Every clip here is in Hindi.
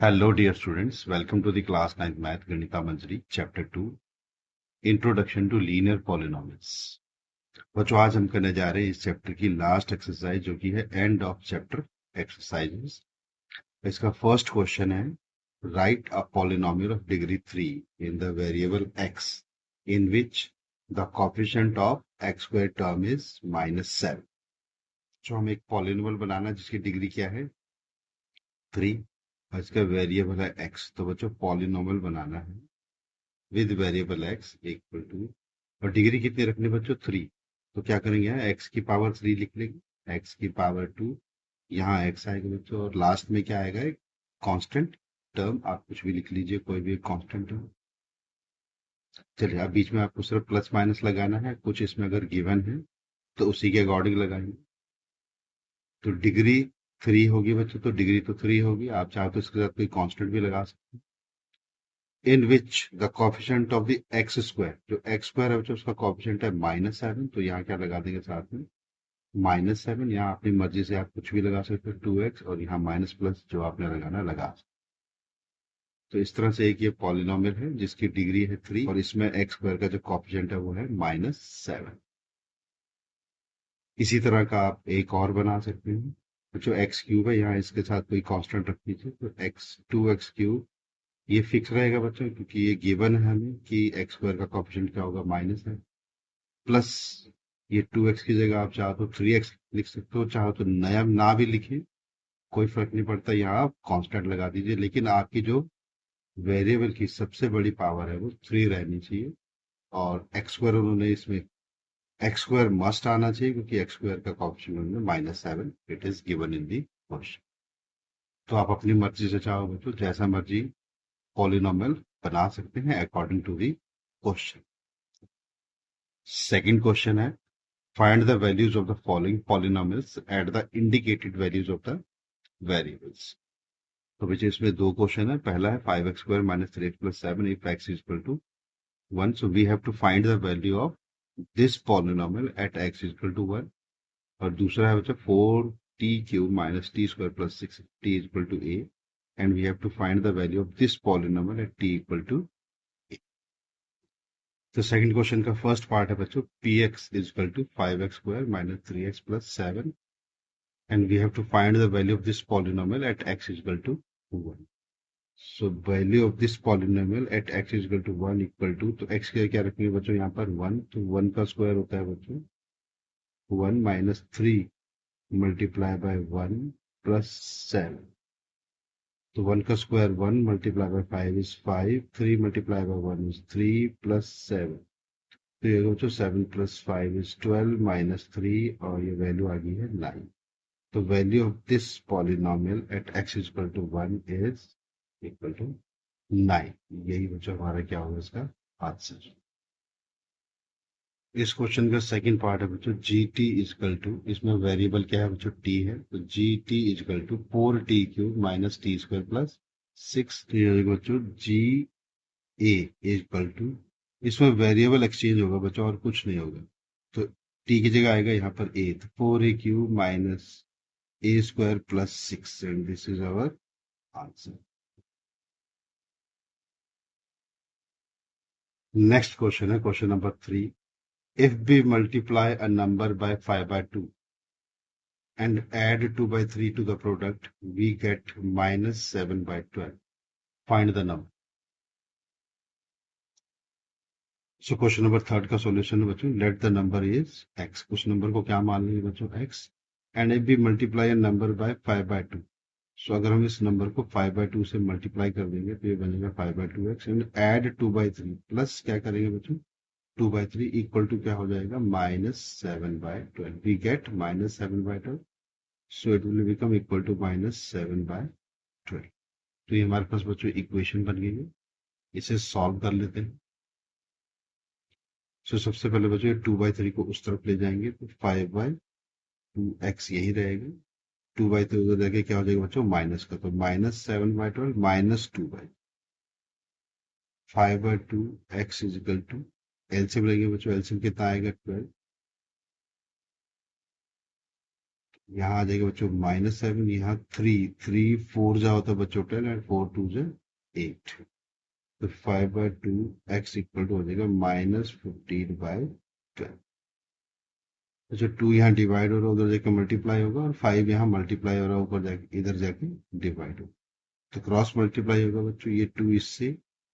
Hello dear students, welcome to the class 9th math Ganita Manjari chapter 2 Introduction to Linear Polynomials। बच्चों आज हम करने जा रहे हैं इस चैप्टर की लास्ट एक्सरसाइज जो कि है एंड ऑफ चैप्टर एक्सरसाइजेस। इसका फर्स्ट क्वेश्चन है right a polynomial of degree 3 in the variable x in which the coefficient of x square term is -7। जो हम एक पॉलिनोमियल बनाना जिसकी डिग्री क्या है 3 और इसका वेरिएबल है x। तो बच्चों पॉलिनोमियल बनाना है with variable x equal to और डिग्री कितनी रखनी बच्चों 3। तो क्या करेंगे यहाँ x की पावर 3 लिख लेंगे, x की पावर 2, यहाँ x आएगा बच्चों और लास्ट में क्या आएगा एक कांस्टेंट टर्म। आप कुछ भी लिख लीजिए, कोई भी कांस्टेंट टर्म। चलिए अब बीच में आपको सिर्फ प्लस माइनस लगाना है, कुछ इसमें अगर गिवन है तो उसी के अकॉर्डिंग लगाएंगे। तो डिग्री 3 होगी बच्चों, तो डिग्री तो 3 होगी, आप चाहो तो इसके साथ कोई कांस्टेंट भी लगा सकते हैं। In which the coefficient of the x square, जो एक्स स्क्वायर है बच्चों उसका कोएफिशिएंट है -7, तो यहाँ क्या लगा देंगे साथ में -7। यहाँ अपनी मर्जी से आप कुछ भी लगा सकते हो 2x और यहाँ माइनस प्लस जो आपने लगाना लगा सकते। तो इस तरह से एक ये पॉलिनोमियल है जिसकी डिग्री है 3 और इसमें एक्स स्क्वायर का जो कोएफिशिएंट है वो है -7। इसी तरह का आप एक और बना सकते हैं। तो जो एक्स क्यूब है यहाँ इसके साथ कोई कांस्टेंट रख दीजिए, तो एक्स 2x क्यूब ये फिक्स रहेगा बच्चों क्योंकि ये गिवन है हमें कि एक्स स्क्वायर का कोएफिशिएंट क्या होगा माइनस है, प्लस ये 2x की जगह आप चाहो तो 3x लिख सकते हो, चाहो तो नया ना भी लिखे कोई फर्क नहीं पड़ता, यहाँ आप कांस्टेंट लगा दीजिए। लेकिन आपकी जो वेरिएबल की सबसे बड़ी पावर है वो 3 रहनी चाहिए और एक्स स्क्वायर उन्होंने इसमें एक्स स्क्वायर मस्ट आना चाहिए क्योंकि एक्स स्क्वायर का कोएफिशिएंट उन्होंने -7 it is given in the question. तो आप अपनी मर्जी से चाहो बच्चों जैसा मर्जी पॉलिनोमियल बना सकते हैं according to the question. Second question है find the values of the following polynomials at the indicated values of the variables. तो बच्चे इसमें दो क्वेश्चन है, पहला है 5x square minus 3x plus 7 if x is equal to 1। So we have to find the value of this polynomial at x is equal to 1। और दूसरा है बच्चा 4t cube minus t square plus 6 t is equal to a and we have to find the value of this polynomial at t equal to. तो सेकंड क्वेश्चन का फर्स्ट पार्ट है बच्चों px is equal to 5x square minus 3x plus 7 and we have to find the value of this polynomial at x is equal to 1। So value of this polynomial at x is equal to 1 equal to, तो x के क्या रखेंगे बच्चों यहाँ पर 1, तो 1 का स्क्वायर होता है बच्चों 1 माइनस 3 मल्टीप्लाई बाय 1 प्लस 7। तो 1 का square 1 multiply by 5 is 5, 3 multiply by 1 is 3 plus 7। तो ये बच्चों 7 प्लस 5 इज 12 माइनस 3 और ये वैल्यू आ गई है 9। तो value of this polynomial at x is equal to 1 is equal to 9। यही बच्चों हमारा क्या होगा इसका आंसर। इस क्वेश्चन का सेकंड पार्ट है बच्चों जी टी इजकल टू, इसमें वेरिएबल क्या है बच्चों टी है, तो g t is equal to 4t cube minus t square plus 6। तो ये बच्चों जी ए इजकल टू, इसमें वेरिएबल एक्सचेंज होगा बच्चों और कुछ नहीं होगा, तो टी की जगह आएगा यहाँ पर ए, तो 4a cube minus a square plus 6 and this is our answer. Next question है question number 3। If we multiply a number by 5 by 2 and add 2 by 3 to the product, we get -7 by 12. Find the number. So question number third का सॉल्यूशन है बच्चों let the number is x। उस नंबर को क्या मान लेंगे बच्चों x, and if we multiply a number by 5 by 2, सो अगर हम इस नंबर को 5 by 2 से मल्टीप्लाई कर देंगे तो ये बनेगा 5 by 2x and add 2 by 3 plus क्या करेंगे बच्चों 2 by 3 इक्वल टू क्या हो जाएगा -7 by 12। We get -7 by 12, so it will become equal to -7 by 12। तो ये हमारे पास बच्चों इक्वेशन बन गई है, इसे सॉल्व कर लेते हैं। सो सबसे पहले बच्चों 2/3 को उस तरफ ले जाएंगे तो 5/2x यही रहेगा, 2/3 उधर जाके क्या हो जाएगा बच्चों माइनस का, तो -7 by 12 -2/, 5/2x is equal to LCM लेंगे बच्चों, एलसीएम कितना आएगा 12, यहाँ आ जाएगा बच्चों -7, यहाँ 3, 3 4 जा होता है बच्चों 10 एंड 4 2 जा 8। तो 5/2 x इक्वल टू हो जाएगा -15/12। अच्छा 2 यहाँ डिवाइड हो रहा है, उधर जाके मल्टीप्लाई होगा, और 5 यहाँ मल्टीप्लाई हो रहा है, ऊपर जाके इधर जाके डिवाइड होगा। तो क्रॉस मल्टीप्लाई होगा बच्चों, ये 2 इससे,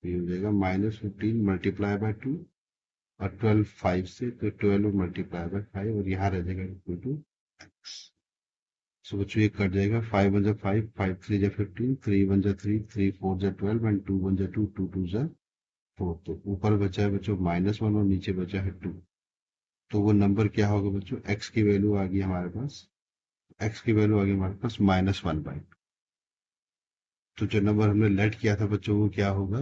ये हो जाएगा -15 मल्टीप्लाई बाय 2, और 12 5 से, तो 12 मल्टीप्लाई बाय 5, और यहाँ रह जाएगा इक्वल टू x। सो बच्चों ये कट जाएगा, 5 1 जा 5, 5 3 जा 15, 3 1 जा 3, 3 4 जा 12 एंड 2 1 जा 2, 2 2 जा 4। तो ऊपर बचा है बच्चों -1 और नीचे बचा है 2। तो वो नंबर क्या होगा बच्चों, x की वैल्यू आ गई हमारे पास, x की वैल्यू आ गई हमारे पास -1/2। तो जो नंबर हमने लेट किया था बच्चों वो क्या होगा,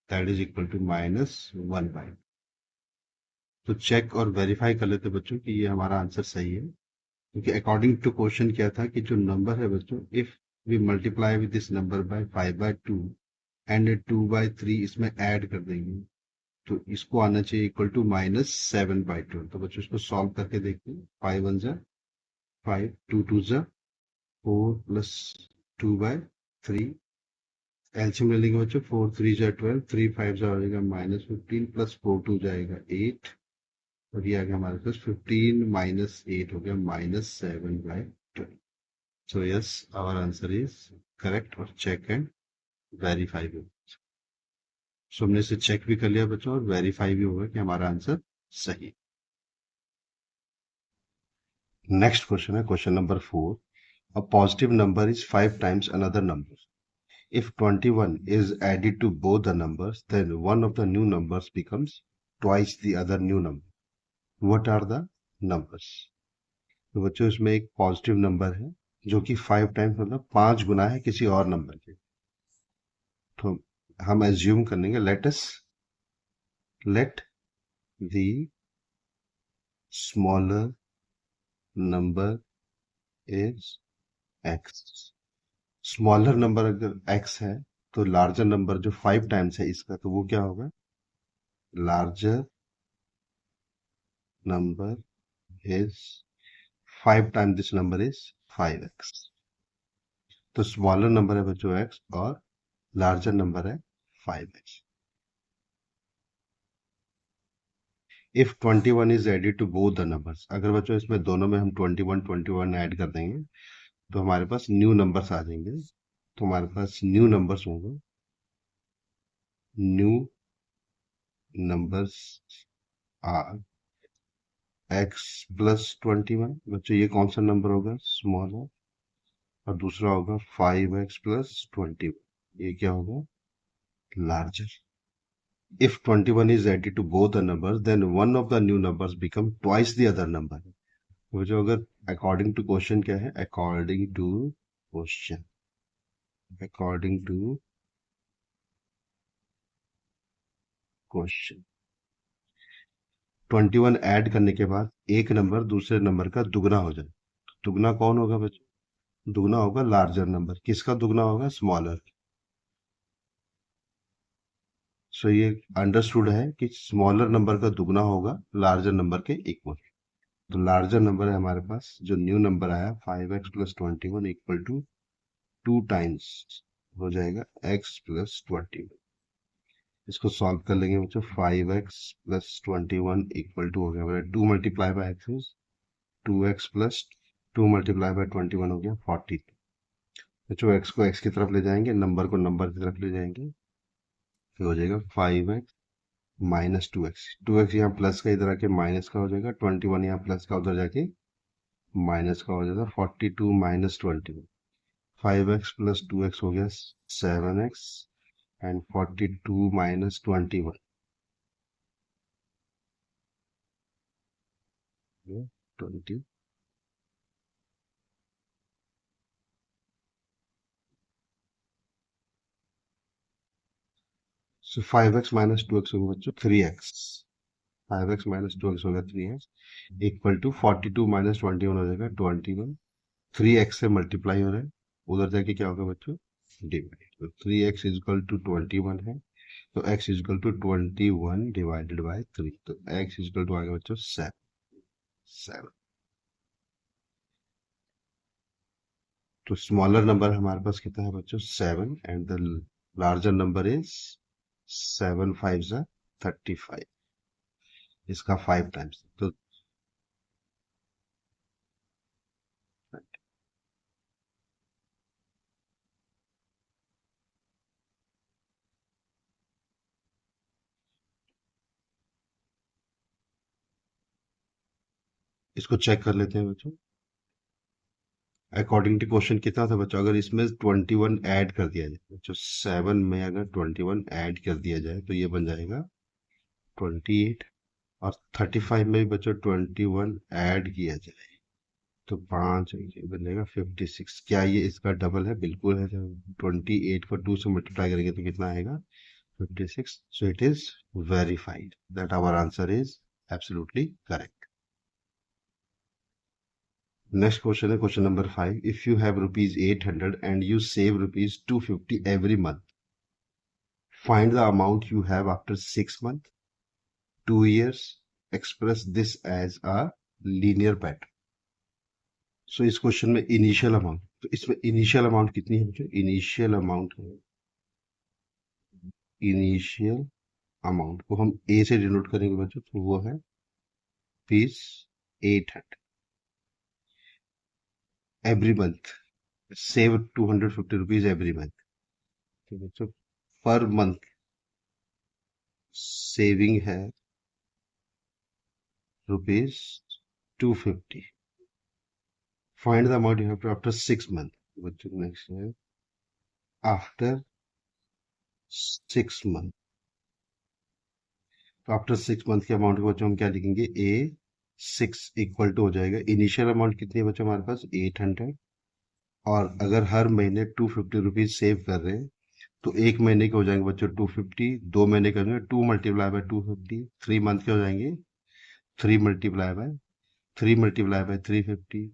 दैट इज इक्वल टू -1/2। तो चेक और वेरीफाई कर लेते बच्चों कि ये हमारा आंसर सही है, क्योंकि अकॉर्डिंग टू क्वेश्चन क्या था कि जो नंबर है बच्चों, if we multiply with this number by 5/2 and 2/3 इसमें ऐड कर देंगे, तो इसको आना चाहिए इक्वल टू -7/12। तो बच्चों इसको सॉल्व करके देखते हैं। 5 1 जा 5, 2 2 जा 4 प्लस 2/3, एलसीएम ले लेंगे बच्चों, 4 3 जा 12, 3 5 जा हो जाएगा -15, प्लस 4 2 जाएगा 8, और ये आ गया हमारे पास 15 -8 हो गया -7/12। So yes, our answer is correct, और चेक एंड वेरीफाई भी। सो हमने इसे चेक भी कर लिया बच्चों, और वेरीफाई भी होगा कि हमारा आंसर सही। नेक्स्ट क्वेश्चन है question number 4। A positive number is 5 times another number. If 21 is added to both the numbers, then one of the new numbers becomes twice the other new number. What are the numbers? तो बच्चों इसमें एक पॉजिटिव नंबर है जो कि 5 टाइम्स मतलब 5 गुना है किसी और नंबर के। तो हम एज्यूम कर लेंगे, let the smaller number is x। Smaller number अगर x है तो लार्जर नंबर जो 5 टाइम्स है इसका, तो वो क्या होगा, larger number is 5 times this number is 5x। तो स्मॉलर नंबर है बच्चों x, और लार्जर नंबर है 5x। If 21 is added to both the numbers, अगर बच्चों इसमें दोनों में हम 21 ऐड कर देंगे तो हमारे पास न्यू नंबर्स आ जाएंगे। तो हमारे पास न्यू नंबर्स होंगे, new numbers are x plus 21। बच्चों ये कौन सा नंबर होगा, स्मॉलर, और दूसरा होगा 5x प्लस 21, ये क्या होगा, larger. If 21 is added to both the numbers, then one of the new numbers become twice the other number. वो जो अगर according to question क्या है, according to question 21 ऐड करने के बाद एक नंबर दूसरे नंबर का दुगना हो जाए, तो दुगना कौन होगा बच्चों, दुगना होगा लार्जर नंबर। किसका दुगना होगा, स्मॉलर। सो ये अंडरस्टूड है कि स्मॉलर नंबर का दुगना होगा लार्जर नंबर के इक्वल। तो लार्जर नंबर है हमारे पास, जो न्यू नंबर आया 5x plus 21 equal to 2 times हो जाएगा x प्लस 21। इसको सॉल्व कर लेंगे बच्चों, 5x प्लस 21 इक्वल टू हो गया हमारा 2 multiply by x is 2x plus 2 multiply by 21 हो गया 40। बच्चों x को x की तरफ ले जाएंगे, नंबर को नंबर की तरफ ले जाएंगे, फिर हो जाएगा 5x माइनस 2x यहाँ प्लस का इधर आके माइनस का हो जाएगा, 21 यहाँ प्लस का उधर जाके माइनस का हो जाएगा, 42 माइनस 21, 5x प्लस 2x हो गया 7x, and 42 minus 21 20। So 5x minus 2x होगा बच्चों 3x। 5x माइनस 2x हो गया 3x इक्वल टू 42 माइनस 21 हो जाएगा 21। 3x से मल्टीप्लाई हो रहा है, उधर जाके क्या होगा बच्चों, डिवाइड। तो 3x इज इक्वल टू 21 है, तो x is equal to 21 divided by 3, तो x इज इक्वल टू आ गया बच्चों 7। तो स्मॉलर नंबर हमारे पास कितना है बच्चों 7 and the larger number is 7 5 जा 35, इसका 5 टाइम्स तो इसको चेक कर लेते हैं बच्चों। अकॉर्डिंग टू क्वेश्चन कितना था बच्चों, अगर इसमें 21 ऐड कर दिया जाए बच्चों, 7 में अगर 21 ऐड कर दिया जाए तो ये बन जाएगा 28, और 35 में भी बच्चों 21 ऐड किया जाए तो 5 बनेगा 56। क्या ये इसका डबल है? बिल्कुल है। जब 28 को 2 से मल्टीप्लाई करेंगे तो कितना आएगा 56। So it is verified that our answer is absolutely correct. Next question है question number 5। If you have rupees 800 and you save rupees 250 every month, find the amount you have after 6 month, 2 years, express this as a linear pattern। So इस क्वेश्चन में इनिशियल अमाउंट, तो इसमें इनिशियल अमाउंट कितनी है बच्चों? इनिशियल अमाउंट है, इनिशियल अमाउंट को हम ए से डिनोट करेंगे बच्चों, तो वो है fees 800 every month, save 250 rupees every month. तो बच्चों पर मंथ सेविंग है rupees 250। Find the amount you have after 6 month. बच्चों नेक्स्ट है आफ्टर 6 मंथ। तो आफ्टर 6 मंथ के अमाउंट को बच्चों हम क्या लिखेंगे? ए 6 इक्वल टू हो जाएगा, इनिशियल अमाउंट कितनी है बच्चों हमारे पास 800, और अगर हर महीने 250 रुपीज सेव कर रहे हैं तो एक महीने के हो जाएंगे बच्चों 250, 2 महीने के हो जाएंगे 2 मल्टीप्लाई बाय 250, 3 मंथ के हो जाएंगे 3 मल्टीप्लाई बाय 350।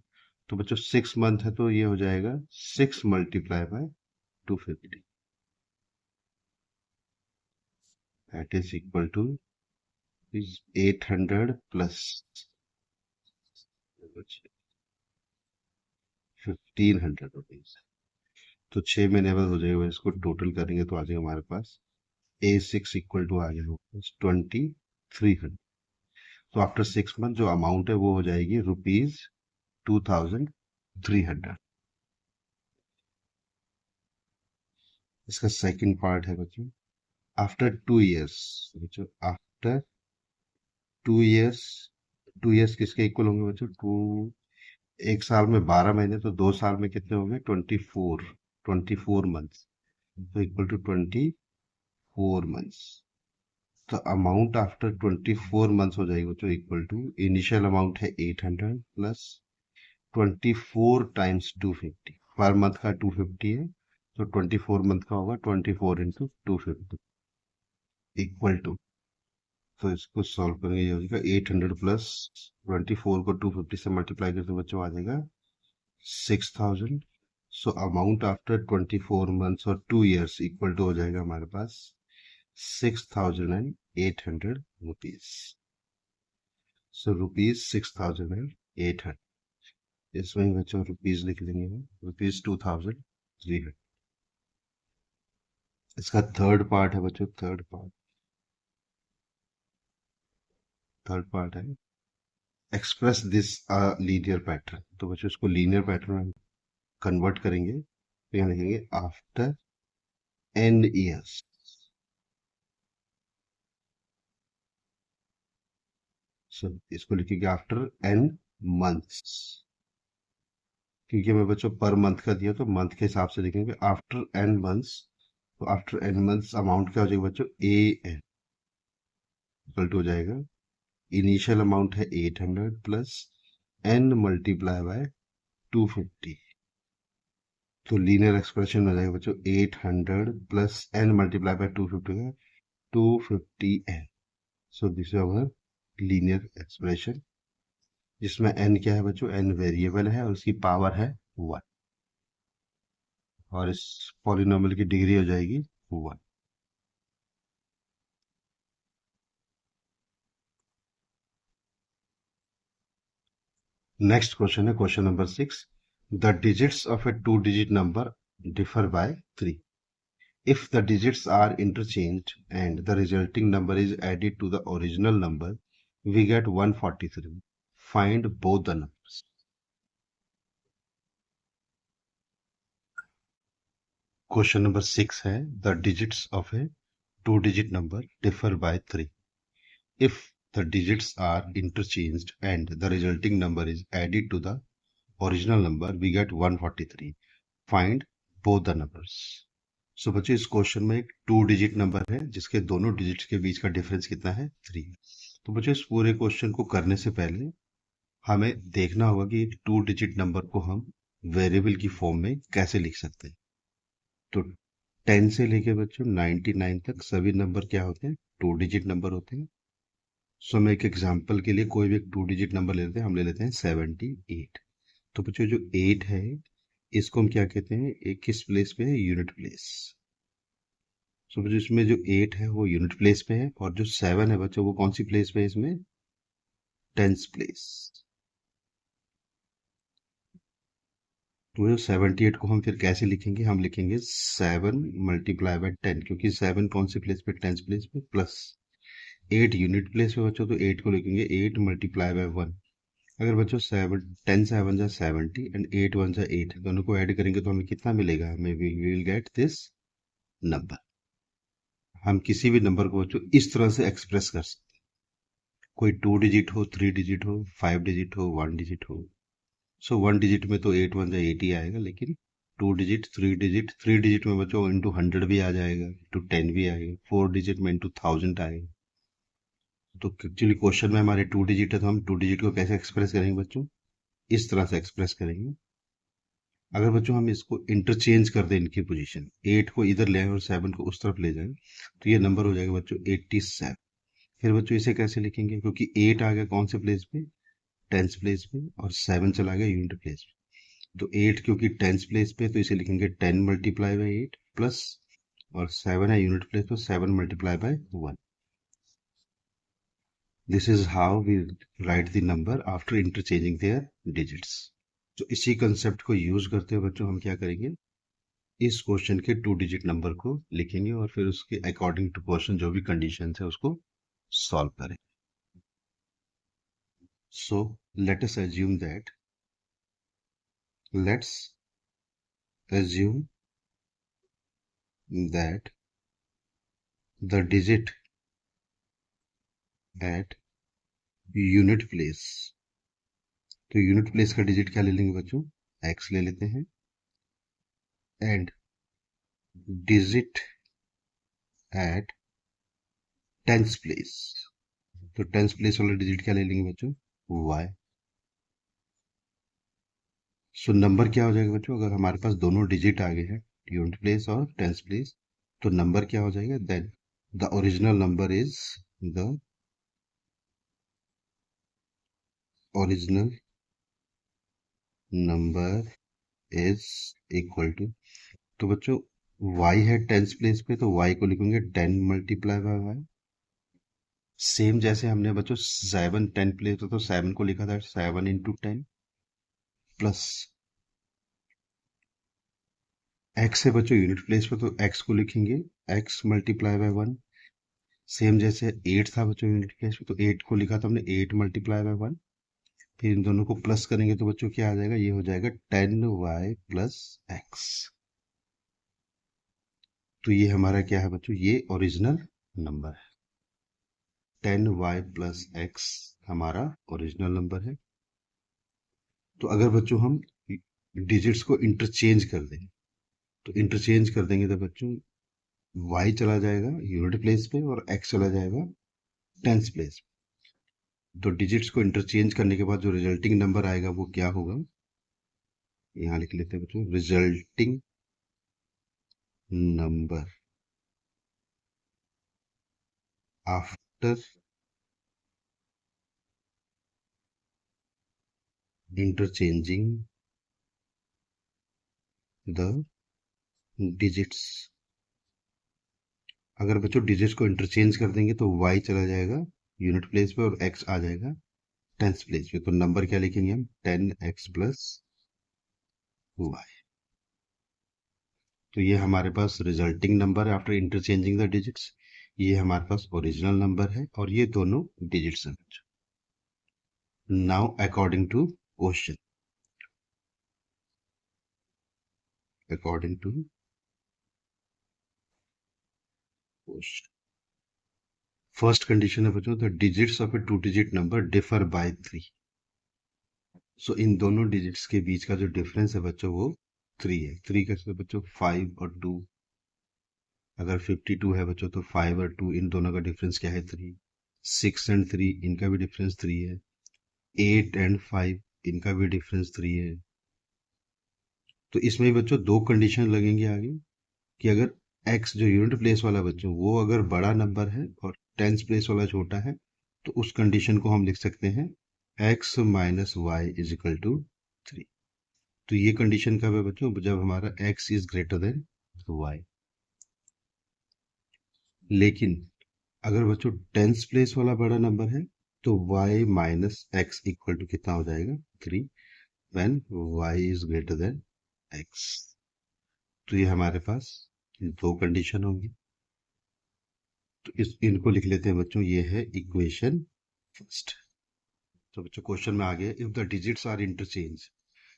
तो बच्चों 6 मंथ है तो ये हो जाएगा 6 multiply by 250, that is equal to is 800 plus 1500 rupees. तो 6 महीने बाद हो जाएगा, इसको टोटल करेंगे तो आ जाएगा हमारे पास A6 इक्वल टू आ जाएगा 2300। तो आफ्टर 6 मंथ जो अमाउंट है वो हो जाएगी रुपीज 2300। इसका सेकंड पार्ट है बच्चों आफ्टर 2 years। बच्चों आफ्टर 2 years, 2 years किसके इक्वल होंगे बच्चों? एक साल में 12 महीने, तो 2 साल में कितने होंगे? 24 मंथ्स, तो इक्वल टू 24 मंथ्स। तो अमाउंट आफ्टर 24 मंथ्स हो जाएगी तो इक्वल टू इनिशियल अमाउंट है 800 प्लस 24 टाइम्स 250। पर मंथ का 250 है तो 24 मंथ का होगा 24 इंटू 250 इक्वल टू, तो इसको सॉल्व करेंगे ये हो जाएगा 800 प्लस 24 को 250 से मल्टीप्लाई करते बच्चों आ जाएगा 6000। सो अमाउंट आफ्टर 24 मंथ्स और 2 years इक्वल टू हो जाएगा हमारे पास 6800 रुपीज। सो रुपीज 6800, इसमें ही बच्चों रुपीज लिख लेंगे हम, रुपीज 2300। इसका थर्ड पार्ट है बच्चों, थर्ड पार्ट है एक्सप्रेस दिस लीनियर पैटर्न। तो बच्चों इसको लीनियर पैटर्न में कन्वर्ट करेंगे तो यहाँ लिखेंगे आफ्टर n years। सो इसको लिखेंगे आफ्टर n months, क्योंकि हमें बच्चों पर मंथ का दिया तो मंथ के हिसाब से लिखेंगे आफ्टर n months। तो आफ्टर n months अमाउंट क्या हो जाएगा बच्चों? an इक्वल टू हो जाएगा इनिशियल अमाउंट है 800 प्लस n मल्टीप्लाई बाय 250। तो लीनियर एक्सप्रेशन हो जाएगा बच्चों 800 प्लस n मल्टीप्लाई बाय 250 है 250n। So this is our linear expression, जिसमें n क्या है बच्चों? n वेरिएबल है और उसकी पावर है 1, और इस पॉलिनोमियल की डिग्री हो जाएगी 1। नेक्स्ट क्वेश्चन है question number 6। The digits of a two-digit number differ by 3. If the digits are interchanged and the resulting number is added to the original number, we get 143. Find both the numbers. Question number 6 है the digits of a two-digit number differ by 3. If the digits are interchanged and the resulting number is added to the original number, we get 143. Find both the numbers. सो बच्चों इस क्वेश्चन में एक टू डिजिट नंबर है जिसके दोनों डिजिट्स के बीच का डिफरेंस कितना है 3. तो बच्चों इस पूरे क्वेश्चन को करने से पहले हमें देखना होगा कि एक टू डिजिट नंबर को हम वेरिएबल की फॉर्म में कैसे लिख सकते हैं. तो 10 से लेके बच्चों 99 तक सभी नंबर क्या होते हैं, टू डिजिट नंबर होते हैं. सो हम एक एग्जांपल के लिए कोई भी एक टू डिजिट नंबर ले लेते हैं. हम ले लेते हैं 78. तो बच्चों जो 8 है इसको हम क्या कहते हैं, एक किस प्लेस पे है, यूनिट प्लेस. सो बच्चों इसमें जो 8 है वो यूनिट प्लेस पे है और जो 7 है बच्चों वो कौन सी प्लेस पे है, इसमें टेंस प्लेस. तो जो 78 को हम फिर कैसे लिखेंगे, हम लिखेंगे 7 मल्टीप्लाई बाय 10, क्योंकि 7 कौन सी प्लेस पे, टेंस प्लेस पे, प्लस 8 यूनिट प्लेस पे बच्चों, तो 8 को लिखेंगे 8 मल्टीप्लाई बाय 1. अगर बच्चों 10 7 जा 70 एंड 8 1 जा 8, दोनों को ऐड करेंगे तो हमें कितना मिलेगा, हमें we will get this number. हम किसी भी नंबर को बच्चों इस तरह से एक्सप्रेस कर सकते हैं. कोई टू डिजिट हो, थ्री डिजिट हो, 5 डिजिट हो, 1 डिजिट हो. सो 1 डिजिट में तो 8 1 जा 8 ही आएगा, लेकिन टू डिजिट, थ्री डिजिट में बच्चों इंटू 100 भी आ जाएगा, इंटू 10 भी आएगा, 4 डिजिट में इंटू 1000 आएगा. तो एक्चुअली क्वेश्चन में हमारे टू डिजिट है तो हम टू डिजिट को कैसे एक्सप्रेस करेंगे बच्चों, इस तरह से एक्सप्रेस करेंगे. अगर बच्चों हम इसको इंटरचेंज कर दें, इनकी पोजीशन 8 को इधर ले आए और 7 को उस तरफ ले जाए, तो ये नंबर हो जाएगा बच्चों 87. फिर बच्चों इसे कैसे लिखेंगे, क्योंकि 8 आ गया कौन से प्लेस पे, टेंस प्लेस पे, और 7 चला गया यूनिट प्लेस पे. तो 8 क्योंकि टेंस प्लेस पे तो इसे लिखेंगे 10 मल्टीप्लाई बाई 8 प्लस, और 7 है यूनिट प्लेस पे, 7 multiply by 1. This is how we write the number after interchanging their digits. तो इसी कंसेप्ट को यूज करते हुए बच्चों हम क्या करेंगे, इस क्वेश्चन के टू डिजिट नंबर को लिखेंगे और फिर उसके अकॉर्डिंग टू क्वेश्चन जो भी कंडीशन है उसको सॉल्व करें. So let us assume that let's assume that the digit at unit place. तो यूनिट प्लेस का डिजिट क्या ले लेंगे बच्चों, x ले लेते हैं, and digit at tens place. तो टेंस प्लेस वाला डिजिट क्या ले लेंगे बच्चों, y. सो नंबर क्या हो जाएगा बच्चों, अगर हमारे पास दोनों डिजिट आ गए हैं, यूनिट प्लेस और टेंस प्लेस, तो नंबर क्या हो जाएगा, then the original number is the original number is equal to. तो बच्चों y है टेंस प्लेस पे, तो y को लिखेंगे 10 मल्टीप्लाई बाय y. सेम जैसे हमने बच्चों 7 10 प्लेस पे तो 7 को लिखा था 7 इंटू 10 प्लस x है बच्चों यूनिट प्लेस पे, तो x को लिखेंगे x मल्टीप्लाई बाय 1. सेम जैसे 8 था बच्चों यूनिट प्लेस पे, तो 8 को लिखा था हमने 8 मल्टीप्लाई बाय 1. फिर इन दोनों को प्लस करेंगे तो बच्चों क्या आ जाएगा, ये हो जाएगा 10y प्लस x. तो ये हमारा क्या है बच्चों, ये ओरिजिनल नंबर है. 10y प्लस x हमारा ओरिजिनल नंबर है. तो अगर बच्चों हम डिजिट्स को इंटरचेंज कर दें, तो इंटरचेंज कर देंगे तो बच्चों y चला जाएगा यूनिट प्लेस पे और x चला जाएगा टेंस प्लेस पे. तो डिजिट्स को इंटरचेंज करने के बाद जो रिजल्टिंग नंबर आएगा वो क्या होगा, यहां लिख लेते हैं बच्चों, resulting number after interchanging the digits. अगर बच्चों डिजिट्स को इंटरचेंज कर देंगे तो y चला जाएगा यूनिट प्लेस पे और x आ जाएगा टेंस प्लेस पे. तो नंबर क्या लिखेंगे हम, 10x प्लस वाई। तो ये हमारे पास रिजल्टिंग नंबर है आफ्टर इंटरचेंजिंग द डिजिट्स, ये हमारे पास ओरिजिनल नंबर है और ये दोनों डिजिट्स हैं। Now according to question, according to question, first condition है बच्चों, the digits of a two digit number differ by 3। So इन दोनों डिजिट्स के बीच का जो डिफरेंस है बच्चों वो 3 है। 3 कैसे बच्चों, 5 और 2। अगर 52 है बच्चों तो 5 और 2 इन दोनों का डिफरेंस क्या है, 3। 6 एंड 3 इनका भी डिफरेंस 3 है। 8 एंड 5 इनका भी डिफरेंस 3 है। तो इसमें बच्चों दो कंडीशन लगेंगे आगे, कि अगर x जो यूनिट प्लेस वाला बच्चों वो अगर बड़ा नंबर है और टेंस प्लेस वाला छोटा है, तो उस कंडीशन को हम लिख सकते हैं x minus y is equal to 3। तो ये कंडीशन कब है बच्चों, जब हमारा x is greater then y। लेकिन अगर बच्चों टेंस प्लेस वाला बड़ा नंबर है तो y minus x equal to कितना हो जाएगा, 3, व्हेन y इज ग्रेटर देन x। तो ये हमारे पास दो कंडीशन होंगी। तो इनको लिख लेते हैं बच्चों, ये है इक्वेशन फर्स्ट। तो बच्चों क्वेश्चन में आ गया, if the digits are interchange.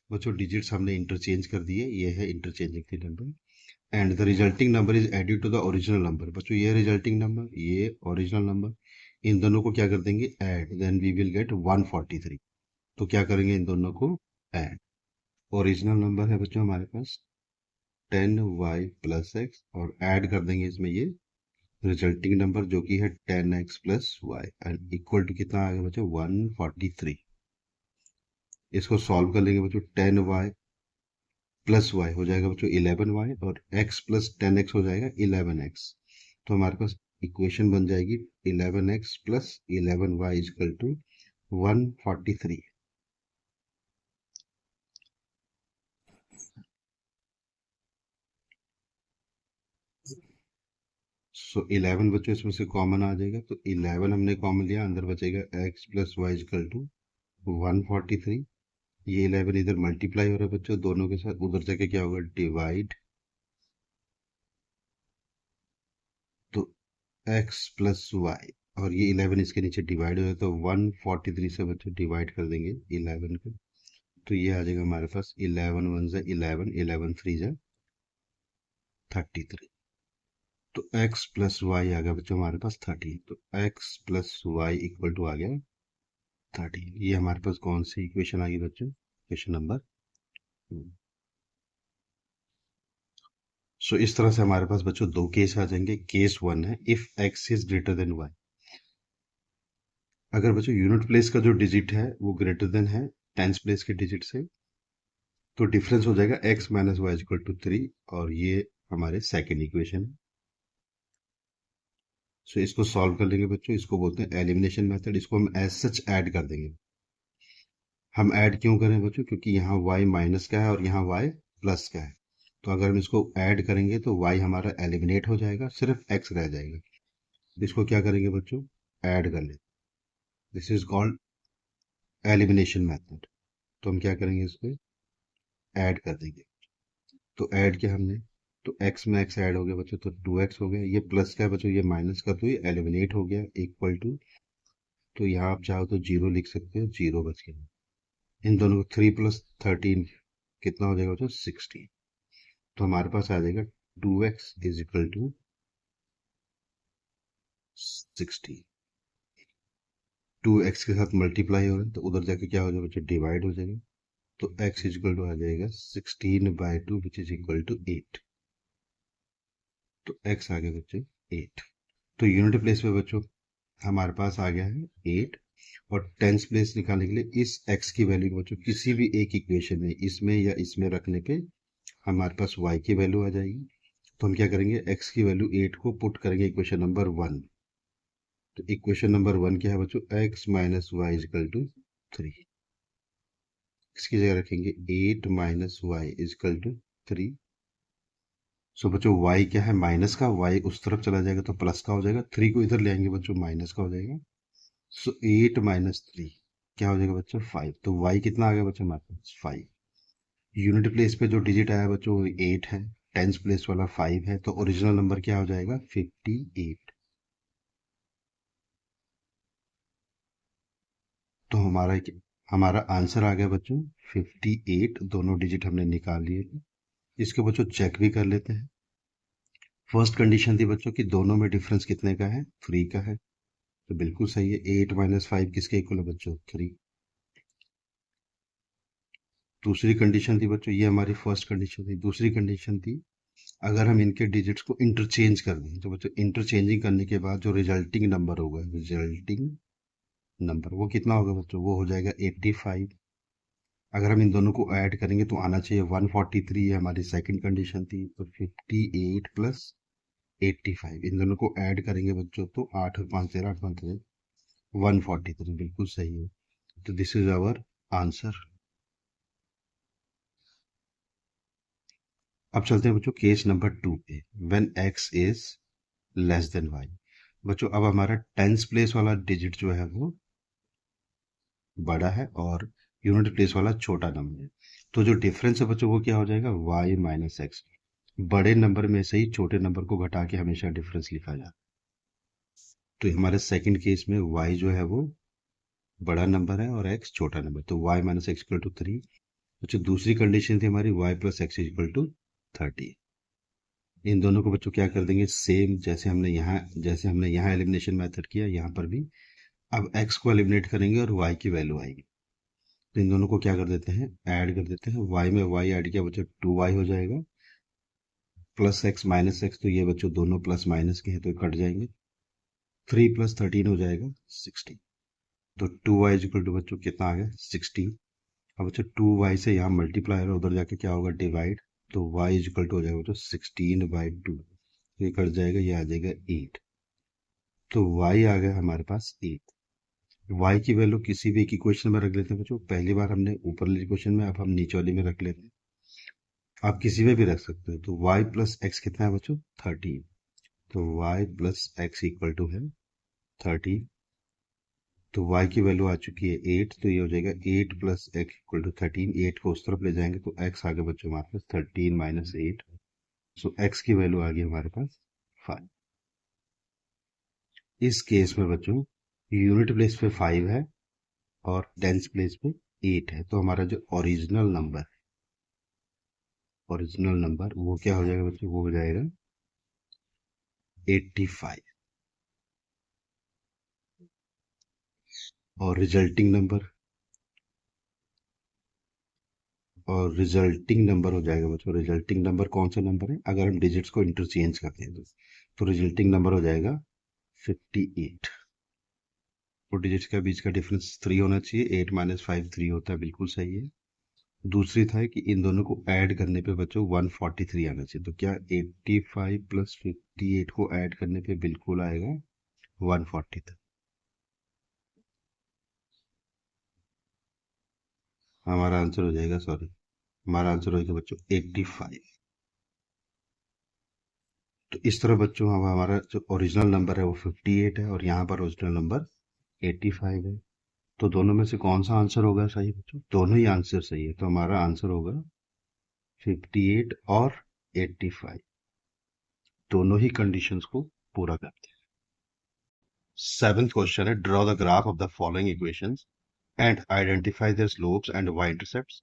बच्चों डिजिट्स हमने इंटरचेंज कर दिए, ये है इंटरचेंजिंग की number, and the resulting number is added to the original number. बच्चों ये रिजल्टिंग नंबर, ये ओरिजिनल नंबर, इन दोनों को क्या कर देंगे, add, then we will get 143। तो क्या करेंगे, इन दोनों को ऐड। ओरिजिनल नंबर है बच्चों हमारे पास 10y प्लस एक्स, और ऐड कर देंगे इसमें ये रिजल्टिंग नंबर जो कि है 10x plus y, and equal to कितना आ गया बच्चों, 143। इसको सॉल्व कर लेंगे बच्चों, 10y प्लस वाई हो जाएगा बच्चों 11y, और x प्लस 10x हो जाएगा 11x। तो हमारे पास इक्वेशन बन जाएगी 11x plus 11y equal to 143। सो 11 बच्चों इसमें से कॉमन आ जाएगा, तो 11 हमने कॉमन लिया, अंदर बचेगा x plus y equal to 143। ये 11 इधर मल्टीप्लाई हो रहा है बच्चों दोनों के साथ, उधर जाके क्या होगा, डिवाइड। तो x प्लस वाई, और ये 11 इसके नीचे डिवाइड हो जाए तो 143 से बच्चों डिवाइड कर देंगे 11 को। तो ये आ जाएगा हमारे पास 11 वन जा 11, 11 थ्री जा 33। तो x प्लस वाई आ गया बच्चों हमारे पास 13। तो x plus y equal to आ गया 13। ये हमारे पास कौन सी इक्वेशन आ गई बच्चों, इक्वेशन नंबर 2। सो इस तरह से हमारे पास बच्चों दो केस आ जाएंगे। केस 1 है, if x is greater then y। अगर बच्चों यूनिट प्लेस का जो डिजिट है वो ग्रेटर देन है टेंस प्लेस के डिजिट से, तो डिफरेंस हो जाएगा x minus y equal to 3, और ये हमारे सेकेंड इक्वेशन है। सो इसको सॉल्व कर लेंगे बच्चों, इसको बोलते हैं एलिमिनेशन मेथड। इसको हम एज सच ऐड कर देंगे। हम ऐड क्यों करें बच्चों, क्योंकि यहाँ y माइनस का है और यहाँ y प्लस का है। तो अगर हम इसको ऐड करेंगे तो y हमारा एलिमिनेट हो जाएगा, सिर्फ x रह जाएगा। इसको क्या करेंगे बच्चों, ऐड कर लें। This is called elimination method. तो हम क्या करेंगे, इसको ऐड कर देंगे। तो ऐड किया हमने, तो x में x ऐड हो गया बच्चों, तो 2x हो गया। ये प्लस का है बच्चों, ये माइनस का, तो ये एलिमिनेट हो गया, इक्वल टू। तो यहाँ आप चाहो तो 0 लिख सकते हो, 0 बच गया। इन दोनों को 3 प्लस 13 कितना हो जाएगा बच्चों, 16। तो हमारे पास आ जाएगा 2x is equal to 16। 2x के साथ मल्टीप्लाई हो रहा है तो उधर जाके क्या हो जाएगा बच्चों, डिवाइड हो जाएगा। तो x इज इक्वल टू आ जाएगा 16/2 विच इज इक्वल टू 8। तो x आ गया बच्चों 8। तो यूनिट प्लेस पे बच्चों हमारे पास आ गया है 8, और टेंस प्लेस निकालने के लिए इस x की वैल्यू को बच्चों किसी भी एक इक्वेशन में, इसमें या इसमें रखने पे हमारे पास y की वैल्यू आ जाएगी। तो हम क्या करेंगे, x की वैल्यू 8 को पुट करेंगे इक्वेशन नंबर 1। तो इक्वेशन नंबर 1 क्या है बच्चों, x minus y is equal to 3। इसकी जगह रखेंगे 8 minus y is equal to 3। So बच्चों y क्या है, माइनस का, y उस तरफ चला जाएगा तो प्लस का हो जाएगा, 3 को इधर ले आएंगे बच्चों, माइनस का हो जाएगा। सो 8 माइनस 3 क्या हो जाएगा बच्चों, 5। तो y कितना आ गया बच्चों हमारे पास, 5। यूनिट प्लेस पे जो डिजिट आया बच्चों वो 8 है, टेंस प्लेस वाला 5 है, तो ओरिजिनल नंबर क्या हो जाएगा 58। तो हमारा आंसर आ गया बच्चों 58। दोनों डिजिट हमने निकाल लिए। इसके बच्चों चेक भी कर लेते हैं। फर्स्ट कंडीशन थी बच्चों की दोनों में डिफरेंस कितने का है, 3 का है, तो बिल्कुल सही है। 8 माइनस 5 किसके इक्वल है बच्चों, 3। दूसरी कंडीशन थी बच्चों, ये हमारी फर्स्ट कंडीशन थी। दूसरी कंडीशन थी अगर हम इनके डिजिट्स को इंटरचेंज कर दें, तो बच्चों इंटरचेंजिंग करने के बाद जो रिजल्टिंग नंबर होगा, रिजल्टिंग नंबर वो कितना होगा बच्चों, वो हो जाएगा 85। अगर हम इन दोनों को ऐड करेंगे तो आना चाहिए 143, है हमारी सेकंड कंडीशन थी। तो 58 प्लस 85 इन दोनों को ऐड करेंगे बच्चों तो 8 और 5 13, 8 5 13, 143 बिल्कुल सही है। तो दिस इज आवर आंसर। अब चलते हैं बच्चों केस नंबर 2 पे। When x is less than y। बच्चों अब हमारा टेंस प्लेस वाला डिजिट जो है वो बड़ा है और यूनिट प्लेस वाला छोटा नंबर है, तो जो डिफरेंस है बच्चों वो क्या हो जाएगा y माइनस एक्स। बड़े नंबर में से ही छोटे नंबर को घटा के हमेशा डिफरेंस लिखा जाता है। तो हमारे सेकंड केस में y जो है वो बड़ा नंबर है और x छोटा नंबर, तो y minus x equal to 3। बच्चों दूसरी कंडीशन थी हमारी y plus x equal to 30। इन दोनों को बच्चों क्या कर देंगे सेम, जैसे हमने यहाँ एलिमिनेशन मेथड किया यहाँ पर भी। अब x को एलिमिनेट करेंगे और y की वैल्यू आएगी, तो इन दोनों को क्या कर देते हैं ऐड कर देते हैं। y में y ऐड किया बच्चों 2y हो जाएगा, प्लस x माइनस एक्स, तो ये बच्चों दोनों प्लस माइनस के हैं तो कट जाएंगे। 3 प्लस 13 हो जाएगा 16। तो 2y इक्वल टू बच्चों कितना आ गया 16। अब बच्चों 2y से यहाँ मल्टीप्लाई और उधर जाके क्या होगा डिवाइड, तो y इक्वल टू हो जाएगा बच्चों 16/2। ये कट जाएगा, ये आ जाएगा 8। तो y आ गया हमारे पास 8। y की वैल्यू किसी भी एक इक्वेशन में रख लेते हैं बच्चों। पहली बार हमने ऊपर वाली इक्वेशन में, अब हम नीचे वाली में रख लेते हैं। आप किसी में भी रख सकते हो। तो y प्लस एक्स कितना है बच्चों 13। तो y plus x equal to है 13। तो y की वैल्यू आ चुकी है 8, तो ये हो जाएगा 8 प्लस एक्स इक्वल टू 13। 8 को उस तरफ ले जाएंगे तो x आ गया बच्चों हमारे पास 13 माइनस 8। सो x की वैल्यू आ गई हमारे पास 5। इस केस में बच्चों यूनिट प्लेस पे 5 है और टेंस प्लेस पे 8 है, तो हमारा जो ओरिजिनल नंबर वो क्या हो जाएगा बच्चों, वो हो जाएगा 85। और रिजल्टिंग नंबर हो जाएगा बच्चों, रिजल्टिंग नंबर कौन सा नंबर है अगर हम डिजिट्स को इंटरचेंज करते हैं तो रिजल्टिंग नंबर हो जाएगा 58। तो डिजिट्स के बीच का डिफरेंस 3 होना चाहिए। 8 माइनस 5 3 होता है, बिल्कुल सही है। दूसरी था कि इन दोनों को ऐड करने पे बच्चों 143 आना चाहिए, तो क्या 85 प्लस 58 को ऐड करने पे बिल्कुल आएगा 143। हमारा आंसर हो जाएगा, सॉरी, हमारा आंसर होगा बच्चों 85। तो इस तरह बच्चों अब हमारा जो ओरिजिनल नंबर है वो 58 है और यहाँ पर ओरिजिनल नंबर 85 है। तो दोनों में से कौन सा आंसर होगा सही बच्चों, दोनों ही आंसर सही है, तो हमारा आंसर होगा 58 और 85। दोनों ही कंडीशंस को पूरा करते हैं। सेवेंथ क्वेश्चन है draw the graph of the following equations and identify their slopes and y-intercepts.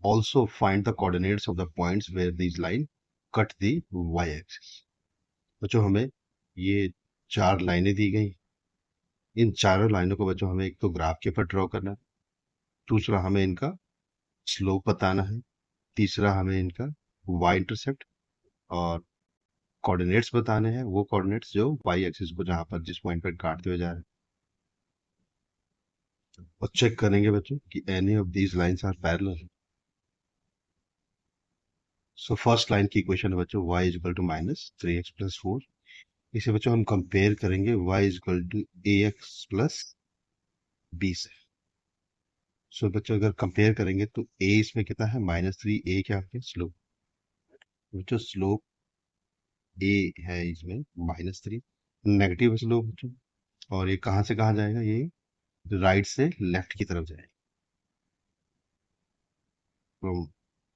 Also find the coordinates of the points where these line cut the y-axis. बच्चों हमें ये 4 लाइनें दी गई। इन चारों लाइनों को बच्चों हमें एक तो ग्राफ के ऊपर ड्रॉ करना है, दूसरा हमें इनका स्लोप बताना है, तीसरा हमें इनका वाई इंटरसेप्ट और कोऑर्डिनेट्स बताने हैं, वो कोऑर्डिनेट्स जो वाई एक्सिस को जहां पर जिस पॉइंट पर काटते हुए जा रहे हैं, और चेक करेंगे बच्चों कि any of these lines are parallel. So first line की इक्वेशन है बच्चों y is equal to minus 3x plus 4। इसे बच्चों हम कंपेयर करेंगे y is equal to ax plus b से। सो बच्चों अगर कंपेयर करेंगे तो a इसमें कितना है -3, a क्या है स्लोप। बच्चों स्लोप a है इसमें -3, नेगेटिव स्लोप बच्चों। और ये कहाँ से कहाँ जाएगा, ये राइट से लेफ्ट की तरफ जाएगा।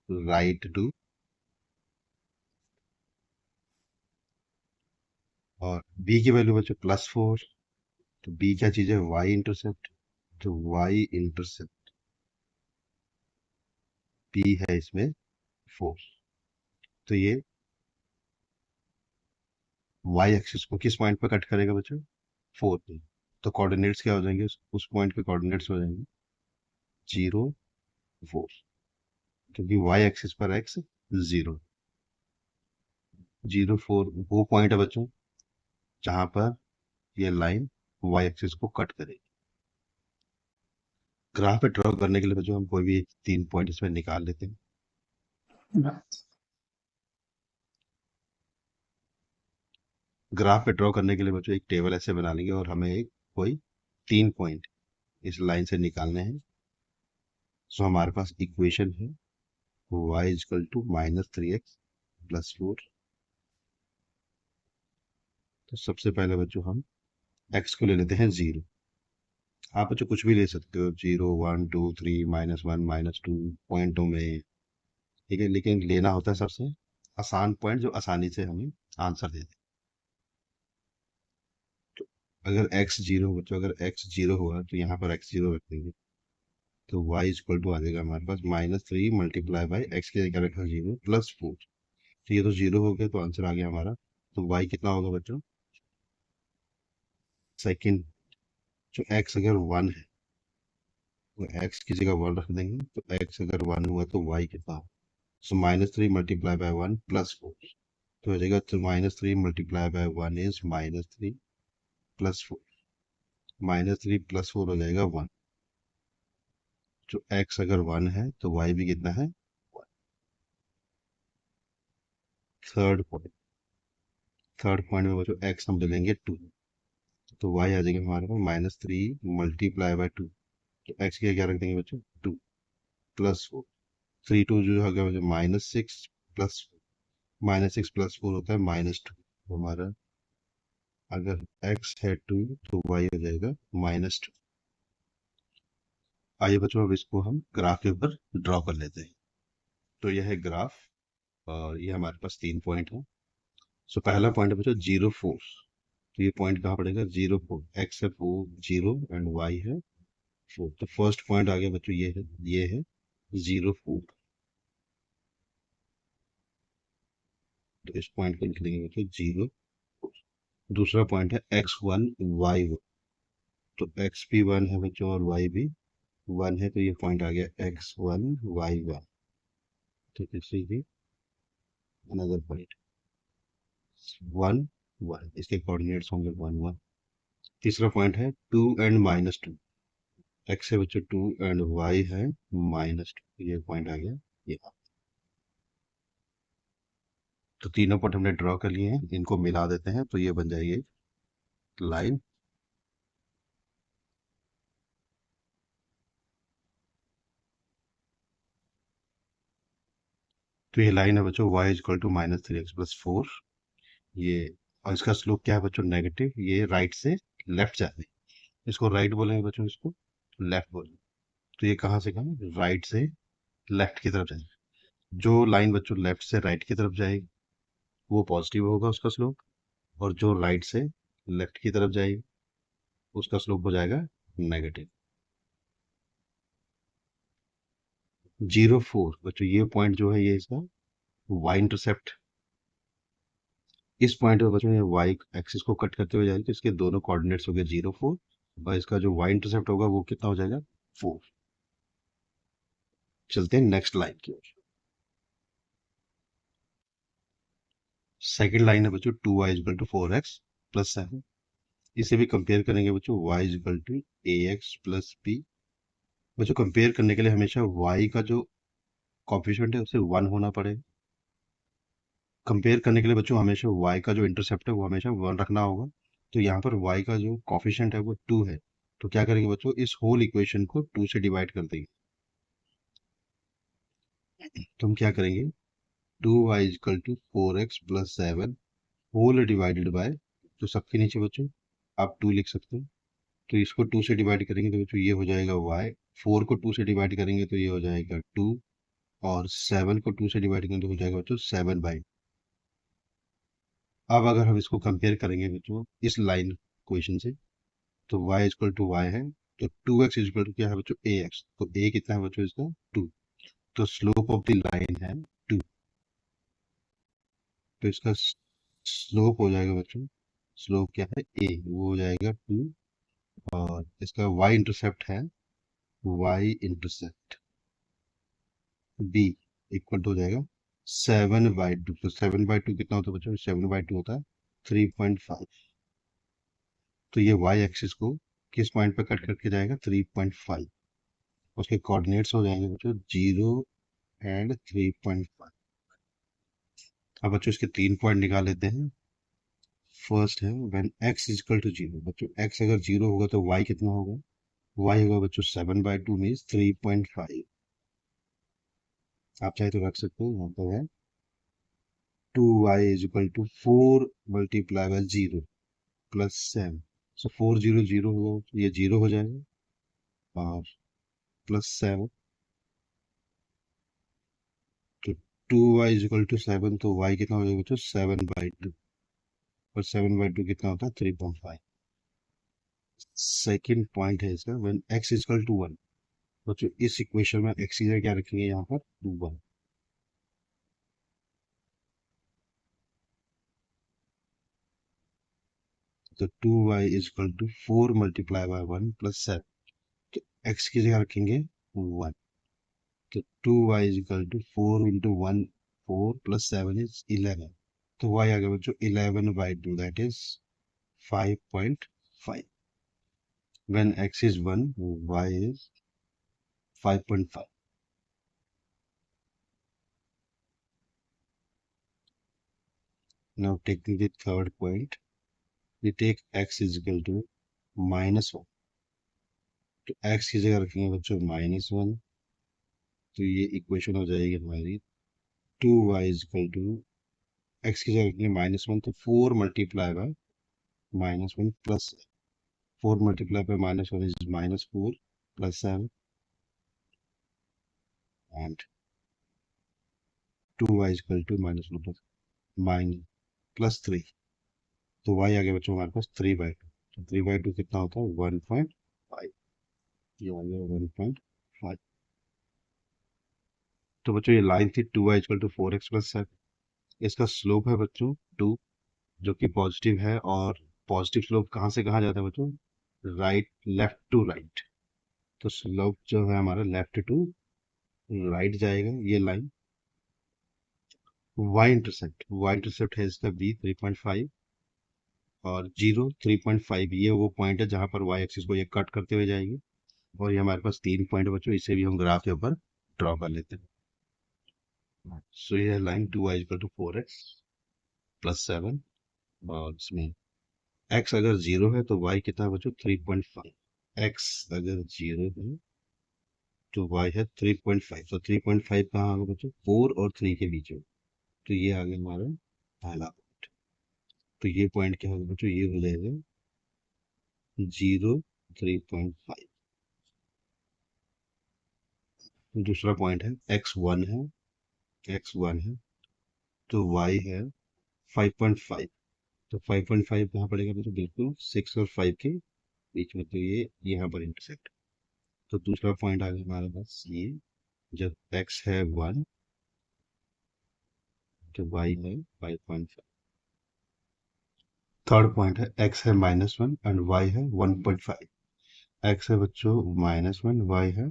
राइट टू, और बी की वैल्यू बच्चों +4, तो बी क्या चीज है, वाई इंटरसेप्ट, तो वाई इंटरसेप्ट बी है इसमें 4। तो ये वाई एक्सिस को किस पॉइंट पे कट करेगा बच्चों, 4 पे। तो कोऑर्डिनेट्स क्या हो जाएंगे, उस पॉइंट के कोऑर्डिनेट्स हो जाएंगे 0 4, क्योंकि वाई एक्सिस पर एक्स 0 0 4 वो पॉइंट है बच्चों जहां पर ये लाइन वाई एक्सिस को कट करेगी। ग्राफ पे ड्रॉ करने के लिए बच्चों हम कोई भी 3 पॉइंट इसमें निकाल लेते हैं। ग्राफ पे ड्रॉ करने के लिए बच्चों एक टेबल ऐसे बना लेंगे और हमें एक कोई 3 पॉइंट इस लाइन से निकालने हैं। सो हमारे पास इक्वेशन है y इजकल टू -3x + 4। तो सबसे पहले बच्चों हम x को ले लेते हैं 0। आप बच्चों कुछ भी ले सकते हो, 0 1 2 3 -1 -2 पॉइंटों में, ठीक है, लेकिन लेना होता है सबसे आसान पॉइंट जो आसानी से हमें आंसर दे दे। तो अगर x 0 बच्चों, अगर x 0 हुआ तो यहाँ पर x 0 रख देंगे, तो y इक्वल टू आ जाएगा हमारे पास -3 मल्टीप्लाई बाई एक्स के जगह रखा 0 + 4। तो ये तो 0 हो गया, तो आंसर आ गया हमारा। तो y कितना होगा बच्चों, सेकंड, जो x अगर 1 है तो x की जगह 1 रख देंगे, तो x अगर 1 हुआ तो y कितना होगा, सो -3 मल्टीप्लाई बाई 1 + 4। तो हो जाएगा, तो -3 मल्टीप्लाई बाई 1 इज -3 + 4, -3 + 4 हो जाएगा 1। जो x अगर 1 है तो y भी कितना है 1। थर्ड पॉइंट, थर्ड पॉइंट में बच्चों x हम ले लेंगे 2, तो y आ जाएगा हमारे पास -3 मल्टीप्लाई बाई 2। तो x की क्या रख देंगे बच्चों 2 + 4, 3 2 जो हो गया बच्चों -6 + -6 + 4 होता है -2। तो हमारा अगर x है 2 तो y हो जाएगा -2। आइए बच्चों अब इसको हम ग्राफ के ऊपर ड्रॉ कर लेते हैं। तो यह है ग्राफ, और ये हमारे पास 3 पॉइंट है। सो पहला पॉइंट है बच्चों 0 4। तो ये पॉइंट कहाँ पड़ेगा, 0 4, x है 4 0 एंड y है 4। तो फर्स्ट पॉइंट आ गया बच्चों, ये है 0 4। तो इस पॉइंट को लिख देंगे बच्चों 0 4। दूसरा पॉइंट है x1 y1। तो x भी 1 है बच्चों और y भी 1 है, तो ये पॉइंट आ गया x1 y1। तो दिस इज अनदर पॉइंट 1 1, इसके कोऑर्डिनेट्स होंगे 1 1। तीसरा पॉइंट है 2 एंड -2। x है बच्चों 2 एंड y है -2, ये पॉइंट आ गया ये। तो तीनों पॉइंट हमने ड्रॉ कर लिए हैं, इनको मिला देते हैं तो ये बन जाएगी लाइन। तो ये लाइन है बच्चों y इक्वल टू -3x + 4। ये, और इसका स्लोप क्या है बच्चों, नेगेटिव, ये राइट से लेफ्ट जा रही है। इसको राइट बोलेंगे बच्चों, इसको लेफ्ट बोलेंगे। तो ये कहाँ से कहाँ, राइट से लेफ्ट की तरफ जाएगी। जो लाइन बच्चों लेफ्ट से राइट की तरफ जाएगी वो पॉजिटिव होगा उसका स्लोप, और जो राइट से लेफ्ट की तरफ जाएगी उसका स्लोप हो जाएगा नेगेटिव। 0 4 बच्चों, ये पॉइंट जो है ये इसका वाई इंटरसेप्ट, इस पॉइंट पे बच्चों ये वाई एक्सिस को कट करते हुए जाएगी, तो इसके दोनों कोऑर्डिनेट्स हो गए 0 4, और इसका जो वाई इंटरसेप्ट होगा वो कितना हो जाएगा 4। चलते हैं नेक्स्ट लाइन की ओर। सेकंड लाइन है बच्चों 2y = 4x + 7। इसे भी कंपेयर करेंगे बच्चों, y = ax + b। बच्चों कंपेयर करने के लिए हमेशा y का जो कॉफिशिएंट है उसे 1 होना पड़ेगा। कंपेयर करने के लिए बच्चों हमेशा y का जो इंटरसेप्ट है वो हमेशा 1 रखना होगा। तो यहाँ पर y का जो कॉफिशिएंट है वो 2 है। तो क्या करेंगे बच्चों, इस होल इक्वेशन को 2 से डिवाइड कर देंगे। तो हम क्या करेंगे, 2y = 4x + 7 whole divided by, तो सबके नीचे बच्चों आप 2 लिख सकते हैं। तो इसको 2 से डिवाइड करेंगे तो बच्चों ये हो जाएगा y, 4 को 2 से डिवाइड करेंगे तो ये हो जाएगा 2, और 7 को 2 से डिवाइड करें तो हो जाएगा बच्चों 7/2। अब अगर हम इसको कंपेयर करेंगे बच्चों इस लाइन क्वेश्चन से, तो y इक्वल टू वाई है, तो 2x इक्वल टू क्या है बच्चों ax, तो a कितना है बच्चों इसका 2, तो स्लोप ऑफ द लाइन है 2, तो इसका स्लोप हो जाएगा बच्चों, स्लोप क्या है a, वो हो जाएगा 2, और इसका y इंटरसेप्ट है, y intercept b equal to हो जाएगा 7/2, तो 7/2 कितना होता है बच्चों, 7/2 होता है 3.5, तो ये y एक्सिस को किस पॉइंट पे कट करके जाएगा 3.5, उसके कोऑर्डिनेट्स हो जाएंगे बच्चों 0 एंड 3.5। अब बच्चों इसके 3 पॉइंट निकाल लेते हैं। फर्स्ट है व्हेन x इक्वल टू 0, बच्चों x अगर 0 होगा तो y कितना होगा, y होगा बच्चों 7/2 मीन्स 3.5, आप चाहे तो रख सकते हो, यहाँ पर है 2y is equal to 4 multiply by 0 plus 7, so 4 0 0 होगा तो ये 0 हो जाएगा, और प्लस 7, तो 2y इज इक्वल टू 7, तो y कितना हो जाएगा बच्चों 7/2, और 7/2 कितना होता है 3.5। सेकेंड पॉइंट है इसका व्हेन x इक्वल टू 1, बच्चों इस इक्वेशन में x की जगह क्या रखेंगे यहाँ पर 1, तो 2y is equal to 4 multiply by 1 plus 7, तो x की जगह रखेंगे 1, तो 2y is equal to 4 into 1, 4 plus 7 is 11, तो y आ गया बच्चों 11/2, that is 5.5। when x is 1, y is 5.5। now taking the third point, we take x is equal to -1, तो x की जगह रखेंगे बच्चों -1, तो ये इक्वेशन हो जाएगी हमारी 2y is equal to, x की जगह रखेंगे -1, तो 4 multiply by -1 plus 4 multiply by -1 is -4 plus 7, and 2y is equal to -1 plus minus plus 3, तो y आ गया बच्चों हमारे पास 3/2, तो 3/2 कितना होता है 1.5, ये आ गया 1.5। तो बच्चों ये लाइन थी 2y equal to 4x plus 7, इसका स्लोप है बच्चों 2, जो कि पॉजिटिव है, और पॉजिटिव स्लोप कहाँ से कहाँ जाता है बच्चों, राइट लेफ्ट टू राइट, तो स्लोप जो है हमारा लेफ्ट टू राइट जाएगा, ये लाइन y इंटरसेप्ट है इसका b 3.5, और 0 3.5 ये वो पॉइंट है जहां पर y एक्सिस को ये कट करते हुए जाएगी, और ये हमारे पास 3 पॉइंट बच्चों, इसे भी हम ग्राफ के ऊपर ड्रॉ कर लेते हैं। सो ये line 2y equal to 4x plus 7, और इसमें x अगर 0 है तो y कितना है बच्चों 3.5, x अगर 0 है तो y है 3.5, तो 3.5 कहाँ आ गया बच्चों 4 और 3 के बीच में, तो ये आ गया हमारा पहला पॉइंट, तो ये पॉइंट क्या होगा बच्चों, ये हो जाएगा 0 3.5। दूसरा पॉइंट है x1 है, x1 है, तो y है 5.5, तो 5.5 कहाँ पड़ेगा बच्चों, बिल्कुल 6 और 5 के बीच में, तो ये यहाँ पर इंटरसेक्ट, तो दूसरा पॉइंट आ गया हमारे पास ये, जब x है 1 तो y है 5.5। थर्ड पॉइंट है x है -1 एंड y है 1.5, x है बच्चों -1, y है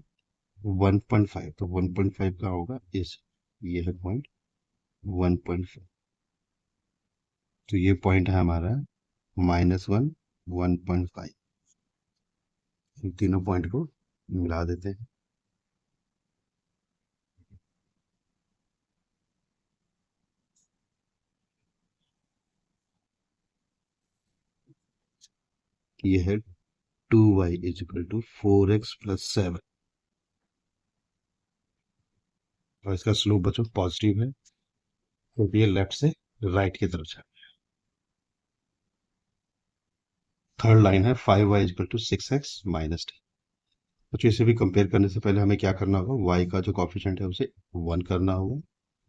1.5, तो 1.5 का होगा इस, ये है पॉइंट 1.5, तो ये पॉइंट है हमारा -1 1.5, इन तीनों पॉइंट को मिला देते हैं। ये है 2y is equal to 4x plus 7, और इसका स्लोप बच्चों पॉजिटिव है, क्योंकि ये लेफ्ट से राइट की तरफ है। थर्ड लाइन है 5y is equal to 6x minus 10, बच्चों इसे भी कंपेयर करने से पहले हमें क्या करना होगा, वाई का जो कॉफिशेंट है उसे 1 करना होगा।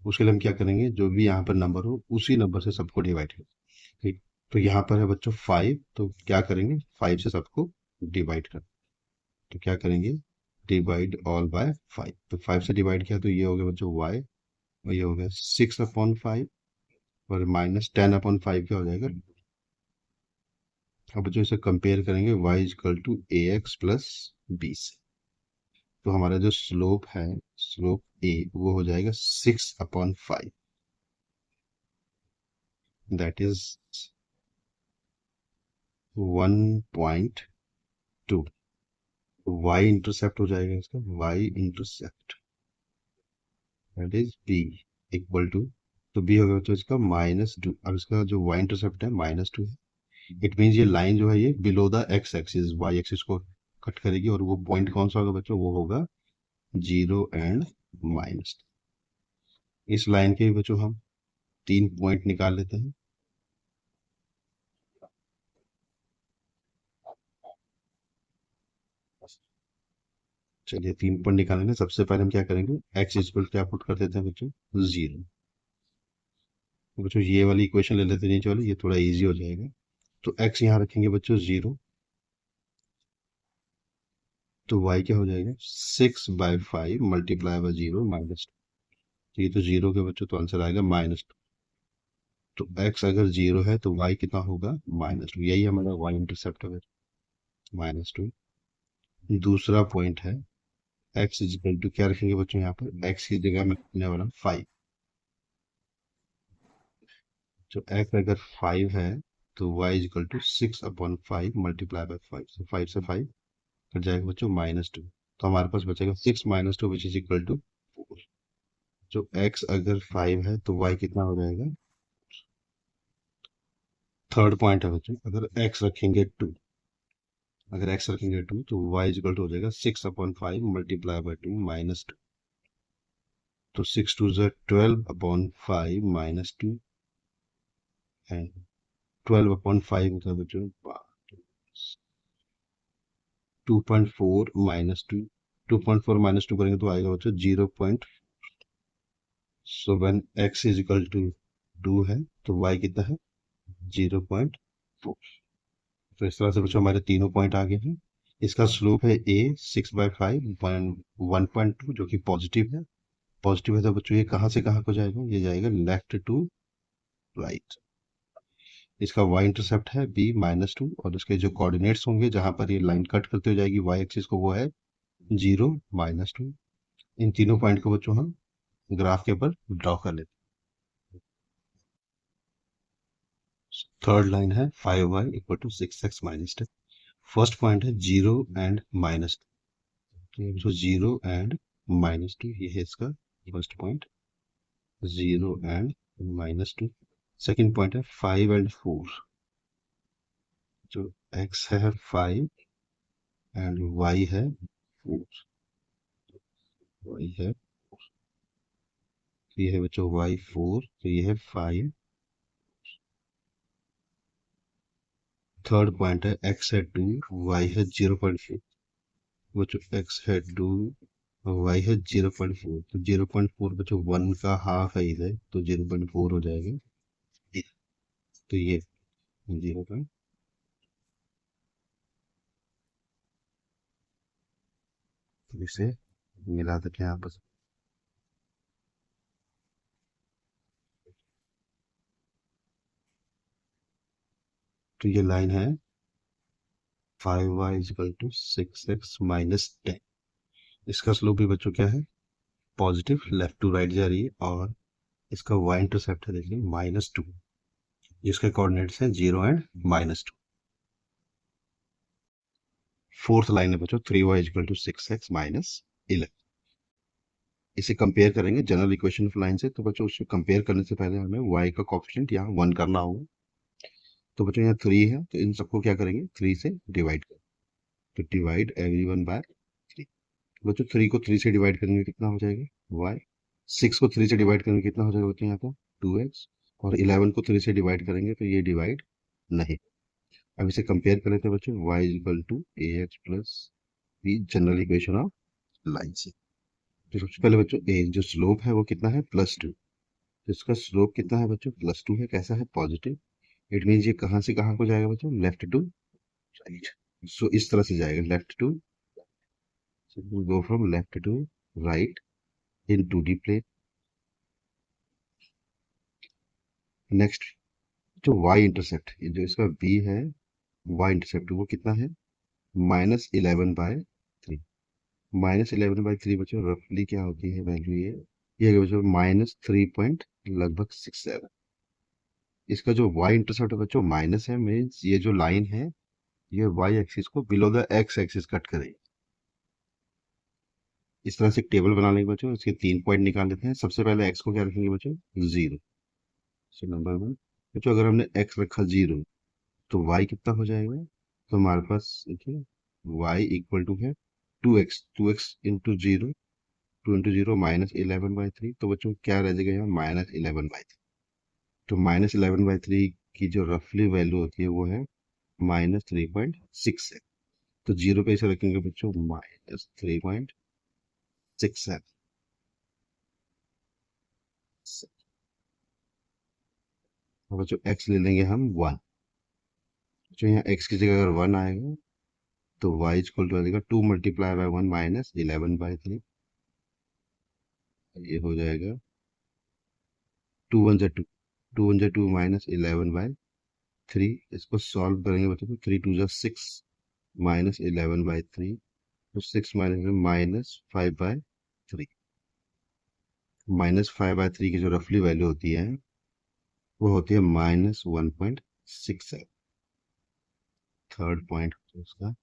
उसके लिए हम क्या करेंगे, जो भी यहाँ पर नंबर हो उसी नंबर से सबको डिवाइड करें। ठीक, तो यहाँ पर है बच्चों 5, तो क्या करेंगे, 5 से सबको डिवाइड कर, तो क्या करेंगे, डिवाइड ऑल बाय 5। तो 5 से डिवाइड किया तो ये हो गया बच्चों वाई, और ये हो गया 6/5, और -10/5 क्या हो जाएगा। अब बच्चों इसे कंपेयर करेंगे y equal to a x plus b से, तो हमारा जो स्लोप है, स्लोप a वो हो जाएगा 6/5, दैट इज 1.2। y इंटरसेप्ट हो जाएगा इसका, y intercept that is b equal to, तो b होगा तो इसका -2। अब इसका जो y इंटरसेप्ट है -2 है। इट मीन्स ये लाइन जो है ये below the x axis, y axis को कट करेगी, और वो पॉइंट कौन सा होगा बच्चों, वो होगा 0 एंड माइनस। इस लाइन के भी बच्चों हम 3 पॉइंट निकाल लेते हैं। चलिए 3 पॉइंट निकालेंगे। सबसे पहले हम क्या करेंगे, एक्स इक्वल क्या पुट कर देते हैं बच्चों, 0। बच्चों ये वाली इक्वेशन ले लेते हैं नीचे वाली, ये थोड़ा इजी हो जाएगा। तो एक्स यहाँ रखेंगे बच्चों 0, तो वाई क्या हो जाएगा, 6/5 मल्टीप्लाई बाय 0 -2। तो ये तो 0 के बच्चों, तो आंसर आएगा -2। तो एक्स अगर 0 है तो वाई कितना होगा, -2। यही हमारा वाई इंटरसेप्ट है, -2। दूसरा पॉइंट है, एक्स इजिकल टू क्या रखेंगे बच्चों, यहाँ पर एक्स की जगह में रखने वाला 5। तो एक्स अगर 5 है तो y is equal to 6/5 multiply by 5, तो 5 से 5 कट जाएगा बच्चों -2। तो हमारे पास बचेगा 6 - 2 विच इज इक्वल टू 4। जो एक्स अगर 5 है तो वाई कितना हो जाएगा। थर्ड पॉइंट है बच्चों, अगर एक्स रखेंगे 2, अगर एक्स रखेंगे 2 तो वाई इजिकल टू हो जाएगा 6/5 मल्टीप्लाई बाय 2 -2। तो 6 2 12/5 -2, एंड 12/5 होता है बच्चों 2.4 -2। 2.4 -2 करेंगे तो आएगा बच्चों 0. So when x is equal to 2 है तो y कितना है, 0.4। तो इस तरह से बच्चों हमारे तीनों पॉइंट आ गए हैं। इसका स्लोप है a 6/5 1.2, जो कि पॉजिटिव है। पॉजिटिव है तो बच्चों ये कहाँ से कहाँ को जाएगा, ये जाएगा लेफ्ट टू राइट। इसका y इंटरसेप्ट है b -2, और इसके जो कोऑर्डिनेट्स होंगे जहां पर ये लाइन कट करते हुए जाएगी y एक्सिस को, वो है 0 -2। इन तीनों पॉइंट को बच्चों हम ग्राफ के ऊपर ड्रॉ कर लेते हैं। थर्ड लाइन है 5y equal to 6x -10। First point है 0 एंड -2, तो 0 एंड -2 ये है इसका first point, 0 and -2। Second point है 5 एंड 4, जो x है 5 एंड y है 4, y है, ये है बच्चों y4, तो ये है 5। थर्ड पॉइंट है x है 2, y है 0.4, बच्चों x है 2, y है 0.4, तो 0.4 बच्चों 1 का हाफ है इधर, तो 0.4 हो जाएगा। तो ये 0. तो इसे मिला देते हैं आपस। तो ये लाइन है 5y इक्वल टू 6x -10। इसका स्लोप भी बच्चों क्या है, पॉजिटिव, लेफ्ट टू राइट जा रही है, और इसका y इंटरसेप्ट है देखिए -2, जिसके कोऑर्डिनेट्स हैं 0 एंड -2। फोर्थ लाइन है बच्चों 3y इक्वल टू 6x -11। इसे कंपेयर करेंगे जनरल इक्वेशन ऑफ लाइन से, तो बच्चों उससे कंपेयर करने से पहले हमें y का कोएफिशिएंट यहाँ 1 करना होगा। तो बच्चों यहाँ 3 है, तो इन सबको क्या करेंगे, 3 से डिवाइड करें, तो डिवाइड एवरी वन बाय 3। बच्चों 3 को 3 से डिवाइड करेंगे कितना हो जाएगा, y। 6 को 3 से डिवाइड करेंगे कितना हो जाएगा बच्चों यहाँ पर, 2x। और 11 को 3 से डिवाइड करेंगे तो ये डिवाइड नहीं। अब इसे कंपेयर कर लेते हैं बच्चों, y equal to a x plus general equation of line से। तो सबसे पहले बच्चों जो स्लोप है वो कितना है, +2। तो इसका स्लोप कितना है बच्चों, +2 है। कैसा है, पॉजिटिव। इट मीन्स ये कहाँ से कहाँ को जाएगा बच्चों, लेफ्ट टू राइट। सो इस तरह से जाएगा, left to, go from left to right in 2D plane. Next जो y इंटरसेप्ट, जो इसका v है, y इंटरसेप्ट वो कितना है, -11/3। -11/3 बच्चों रफली क्या होती है वैल्यू, ये बच्चों -3 पॉइंट लगभग 67। इसका जो y इंटरसेप्ट है बच्चों माइनस है, मीन्स ये जो लाइन है ये y एक्सिस को below the x axis cut करेगी। इस तरह से एक टेबल बना लेंगे बच्चों, इसके 3 पॉइंट निकाल लेते हैं। सबसे पहले x को क्या रखेंगे बच्चों, 0। सो नंबर 1 बच्चों, अगर हमने x रखा 0 तो y कितना हो जाएगा, तो हमारे पास देखिए y इक्वल टू है 2x इंटू 0, 2 इंटू 0 -11/3। तो बच्चों क्या रह जाएगा यहाँ, -11/3। तो -11/3 की जो रफली वैल्यू होती है वो है -3.67। तो 0 पे इसे रखेंगे बच्चों -3.67। और बच्चों x ले लेंगे हम 1। जो यहाँ x की जगह अगर 1 आएगा तो y इक्वल टू आ जाएगा 2 मल्टीप्लाई बाय 1 -11/3। ये हो जाएगा 2 1 जा 2, 2 1 जा 2 -11/3। इसको सॉल्व करेंगे बच्चों तो 3 2 जा 6 -11/3। तो 6 -5/3। -5/3 की जो रफली वैल्यू होती है वो होती है -1.67। थर्ड पॉइंट उसका,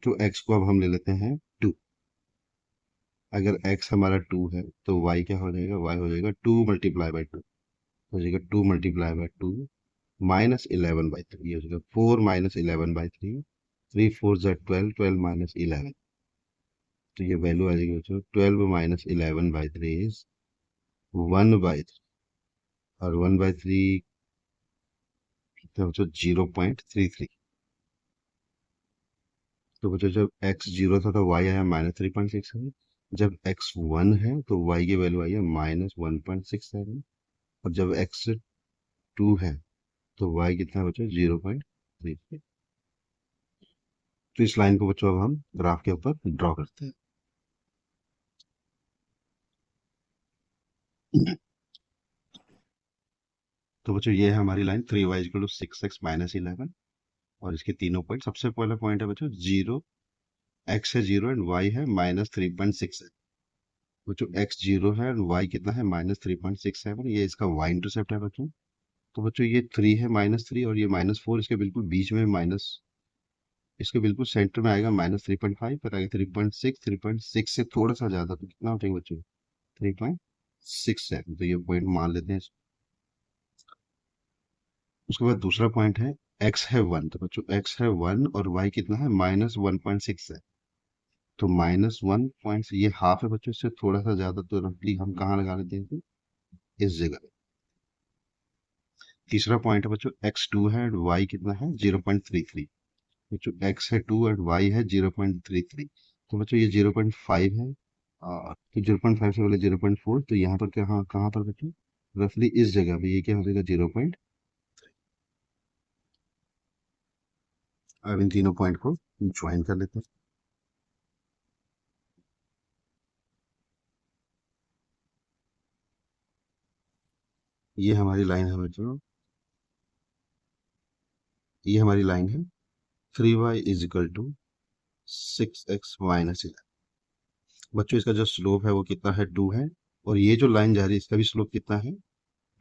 तो x को अब हम ले लेते हैं 2। अगर x हमारा 2 है तो y क्या हो जाएगा, y हो जाएगा 2 मल्टीप्लाई बाई 2, हो जाएगा 2 मल्टीप्लाई बाई 2 -11/3। ये हो जाएगा 4 -11/3। 3 4 जा 12, 12 -11। तो ये वैल्यू आ जाएगी बच्चों 12 -11/3 इज 1/3। और 1/3 कितना बच्चों, 0.33। तो बच्चों जब x 0 था तो y आया -3.67। जब x 1 है तो y की वैल्यू आई है -1.67। और जब x 2 है तो y कितना बच्चों, 0.33। तो इस लाइन को बच्चों अब हम ग्राफ के ऊपर ड्रॉ करते हैं। तो बच्चों ये है हमारी लाइन 3y = 6x - 11। और इसके तीनों पॉइंट, सबसे पहला पॉइंट है बच्चों 0, x है 0 एंड y है -3.6 है। बच्चों x 0 है एंड y कितना है, -3.67। ये इसका y इंटरसेप्ट है बच्चों। तो बच्चों ये 3 है, -3, और ये -4, इसके बिल्कुल बीच में माइनस, इसके बिल्कुल सेंटर में आएगा -3.5, पर आएगा 3.6। 3.6 से थोड़ा सा ज्यादा, तो कितना हो जाएगा बच्चों, 3.67। तो ये पॉइंट मान लेते हैं। उसके बाद दूसरा पॉइंट है x है 1। तो बच्चों x है 1 और y कितना है, -1.6 है। तो -1 ये हाफ है बच्चों, इससे थोड़ा सा ज्यादा, तो रफली हम कहाँ लगा लेते हैं, इस जगह। तीसरा पॉइंट है बच्चों x2 है और y कितना है, 0.33। बच्चों x है 2 और y है 0.33। तो बच्चों ये 0.5 है। तो 0.5 से पहले 0.4, तो यहाँ पर कहाँ कहाँ पर बच्चों, रफली इस जगह पे ये क्या हो जाएगा, 0. अब इन तीनों पॉइंट को ज्वाइन कर लेते हैं। ये हमारी लाइन है बच्चों, ये हमारी लाइन है 3y = 6x - 11। बच्चों इसका जो स्लोप है वो कितना है, 2 है। और ये जो लाइन जा रही है इसका भी स्लोप कितना है,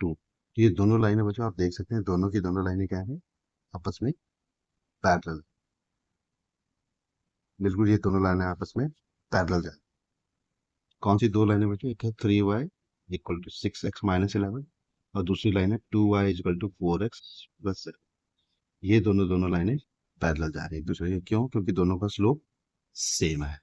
2। ये दोनों लाइनें बच्चों आप देख सकते हैं, दोनों की दोनों लाइनें क्या है, आपस में पैरेलल। बिल्कुल ये दोनों लाइनें आपस में पैरेलल जा रही। कौन सी दो लाइनें बच्चों, एक है 3y = 6x - 11, और दूसरी लाइन है 2y = 4x + 7। ये दोनों दोनों लाइनें पैरेलल जा रही है एक दूसरे के, क्यों, क्योंकि दोनों का स्लोप सेम है।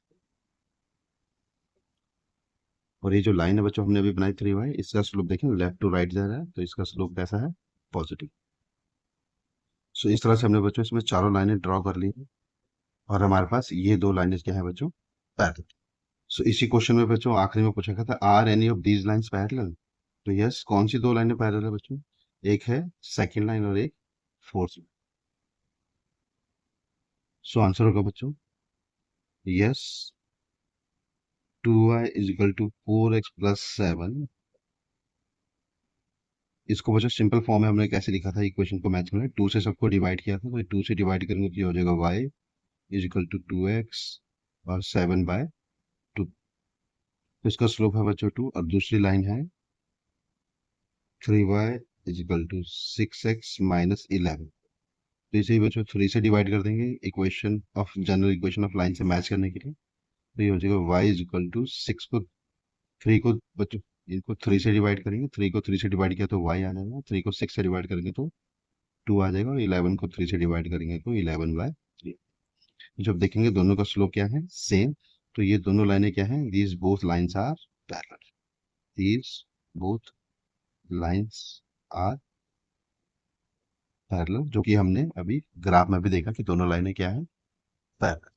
और ये जो लाइन है बच्चों हमने अभी बनाई 3y, इसका स्लोप देखें लेफ्ट टू राइट जा रहा है, तो इसका स्लोप कैसा है, पॉजिटिव। सो इस तरह से हमने बच्चों इसमें चारों लाइनें ड्रॉ कर ली हैं। और हमारे पास ये दो लाइनें क्या है बच्चों, पैरेलल। सो इसी क्वेश्चन में बच्चों आखिरी में पूछा गया था, are any of these lines parallel? तो यस, कौन सी दो लाइनें पैरेलल है बच्चों? एक है सेकंड लाइन और एक फोर्थ। सो आंसर होगा बच्चों yes, 2y is equal to 4x+7। इसको बच्चों सिंपल फॉर्म में हमने कैसे लिखा था इक्वेशन को मैथ में, 2 से सबको डिवाइड किया था, तो 2 से डिवाइड करेंगे तो ये हो जाएगा y is equal to 2x और 7/2। तो इसका स्लोप है बच्चों 2, और दूसरी लाइन है 3y is equal to 6x-11। तो इसे ही बच्चों 3 से डिवाइड कर देंगे equation of general equation of line से मैच करने के लिए। तो ये हो जाएगा y इज इक्वल टू 6 को 3 को बच्चों इनको 3 से डिवाइड करेंगे, 3 को 3 से डिवाइड किया तो y आ जाएगा, 3 को 6 से डिवाइड करेंगे तो 2 आ जाएगा, और 11 को 3 से डिवाइड करेंगे तो 11/3। जब देखेंगे दोनों का स्लोप क्या है, सेम। तो ये दोनों लाइनें क्या हैं, these both lines are parallel. These both lines are parallel, जो कि हमने अभी ग्राफ में भी देखा कि दोनों लाइनें क्या हैं, पैरेलल।